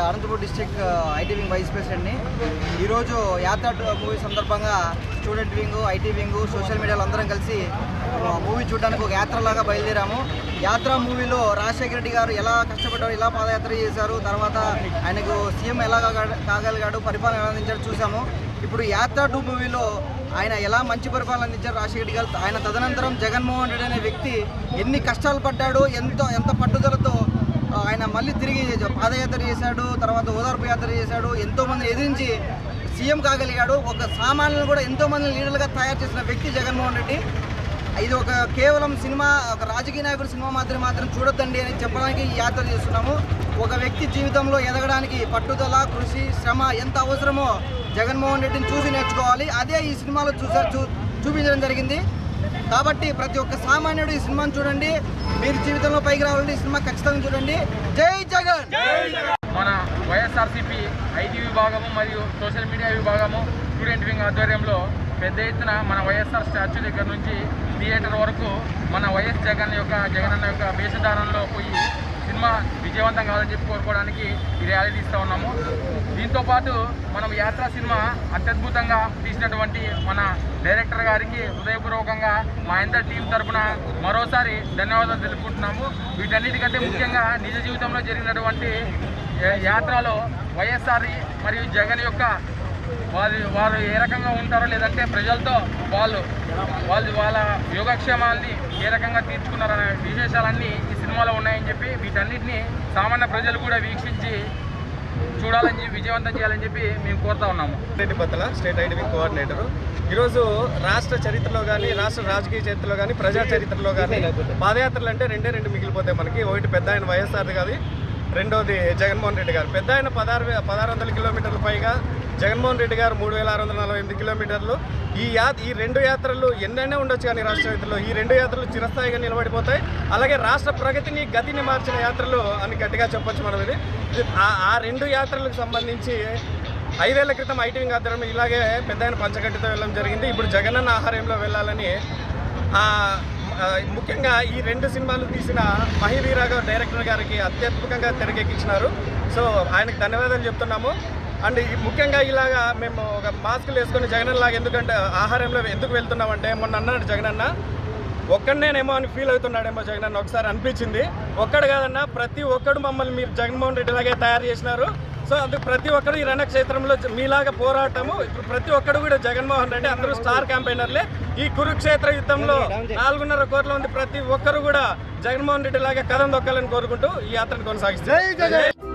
Anantapuram district IT wing vice ప్రెసిడెంట్ని. ఈరోజు Yatra movie సందర్భంగా student wing, IT wing, social మీడియాలో అందరం కలిసి మూవీ చూడడానికి ఒక యాత్రలాగా బయలుదేరాము. యాత్ర మూవీలో రాజశేఖర రెడ్డి గారు ఎలా కష్టపడ్డారు, ఎలా పాదయాత్ర చేశారు, తర్వాత ఆయనకు సీఎం ఎలా కాగలిగాడు, పరిపాలన ఎలా అందించారు చూసాము. ఇప్పుడు యాత్ర 2 మూవీలో ఆయన ఎలా మంచి పరిపాలన అందించారు రాజశేఖర రెడ్డి గారు. ఆయన తదనంతరం జగన్మోహన్ రెడ్డి అనే వ్యక్తి ఎన్ని కష్టాలు పడ్డాడు, ఎంత పట్టుదలతో ఆయన మళ్ళీ తిరిగి పాదయాత్ర చేశాడు, తర్వాత ఓదార్పు యాత్ర చేశాడు, ఎంతోమందిని ఎదిరించి సీఎం కాగలిగాడు. ఒక సామాన్యులను కూడా ఎంతోమంది లీడర్లుగా తయారు చేసిన వ్యక్తి జగన్మోహన్ రెడ్డి. ఇది ఒక కేవలం సినిమా, ఒక రాజకీయ నాయకుడు సినిమా మాత్రం చూడొద్దండి అని చెప్పడానికి ఈ యాత్ర చేస్తున్నాము. ఒక వ్యక్తి జీవితంలో ఎదగడానికి పట్టుదల, కృషి, శ్రమ ఎంత అవసరమో జగన్మోహన్ రెడ్డిని చూసి నేర్చుకోవాలి. అదే ఈ సినిమాలో చూపించడం జరిగింది. కాబట్టి ప్రతి ఒక్క సామాన్యుడు ఈ సినిమాను చూడండి. మీరు జీవితంలో పైకి రావాలంటే ఈ సినిమా ఖచ్చితంగా చూడండి. జై జగన్. మన వైఎస్ఆర్సీపీ ఐటీ విభాగము మరియు సోషల్ మీడియా విభాగము స్టూడెంట్ వింగ్ ఆధ్వర్యంలో పెద్ద ఎత్తున మన వైఎస్ఆర్ స్టాచ్యూ దగ్గర నుంచి థియేటర్ వరకు మన జగన్ అన్న యొక్క వేషధారణలో పోయి సినిమా విజయవంతం కావాలని చెప్పి కోరుకోవడానికి ఈ ర్యాలీ తీస్తూ ఉన్నాము. దీంతోపాటు మనం యాత్ర సినిమా అత్యద్భుతంగా తీసినటువంటి మన డైరెక్టర్ గారికి హృదయపూర్వకంగా మా అందరి టీం తరఫున మరోసారి ధన్యవాదాలు తెలుపుకుంటున్నాము. వీటన్నిటికంటే ముఖ్యంగా నిజ జీవితంలో జరిగినటువంటి యాత్రలో వైఎస్ఆర్ మరియు జగన్ యొక్క వారు ఏ రకంగా ఉంటారో, లేదంటే ప్రజలతో వాళ్ళ యోగక్షేమాల్ని ఏ రకంగా తీర్చుకున్నారనే విశేషాలన్నీ ఈ సినిమాలో ఉన్నాయని చెప్పి వీటన్నిటిని సామాన్య ప్రజలు కూడా వీక్షించి చూడాలని చెప్పి విజయవంతం చేయాలని చెప్పి మేము కోరుతా ఉన్నాము. Reddy Battala state IT wing coordinator. ఈరోజు రాష్ట్ర చరిత్రలో కానీ, రాష్ట్ర రాజకీయ చరిత్రలో కానీ, ప్రజా చరిత్రలో కానీ పాదయాత్రలు అంటే రెండే మిగిలిపోతాయి మనకి. ఒకటి పెద్ద ఆయన వైఎస్ఆర్ది కాదు, రెండోది జగన్మోహన్ రెడ్డి గారు. పెద్ద ఆయన 1600 కిలోమీటర్లు పైగా, జగన్మోహన్ రెడ్డి గారు 3648 కిలోమీటర్లు. ఈ 2 యాత్రలు ఎన్నైనా ఉండొచ్చు కానీ రాష్ట్ర చరిత్రలో ఈ 2 యాత్రలు చిరస్థాయిగా నిలబడిపోతాయి. అలాగే రాష్ట్ర గతిని మార్చిన యాత్రలు అని గట్టిగా చెప్పొచ్చు మనం. ఇది ఆ 2 యాత్రలకు సంబంధించి 5 ఏళ్ల క్రితం ఐటీ వింగ్ ఆధ్వర్యంలో ఇలాగే పెద్ద ఆయన పంచగట్టితో వెళ్ళడం జరిగింది. ఇప్పుడు జగనన్న ఆహార్యంలో వెళ్ళాలని ముఖ్యంగా ఈ 2 సినిమాలు తీసిన మహివీరా గారు డైరెక్టర్ గారికి అత్యద్భుతంగా తెరకెక్కించినారు. సో ఆయనకు ధన్యవాదాలు చెప్తున్నాము. అండ్ ముఖ్యంగా ఇలాగా మేము ఒక మాస్కులు వేసుకొని జగనన్నలాగా ఎందుకంటే ఆహారంలో ఎందుకు వెళ్తున్నామంటే మొన్న అన్నాడు జగనన్న, ఒక్కడనేమో అని ఫీల్ అవుతున్నాడేమో జగనన్న ఒకసారి అనిపించింది. ఒక్కడు కాదన్నా, ప్రతి ఒక్కడు మమ్మల్ని మీరు జగన్మోహన్ రెడ్డి లాగే తయారు చేసినారు. సో అందుకు ప్రతి ఒక్కరు ఈ రణక్షేత్రంలో మీలాగా పోరాటము. ఇప్పుడు ప్రతి ఒక్కడు కూడా జగన్మోహన్ రెడ్డి, అందరూ స్టార్ క్యాంపెయినర్లే. ఈ కురుక్షేత్ర యుద్ధంలో 4.5 కోట్ల మంది ప్రతి ఒక్కరు కూడా జగన్మోహన్ రెడ్డి లాగా కథం దొక్కాలని కోరుకుంటూ ఈ యాత్రను కొనసాగిస్తారు.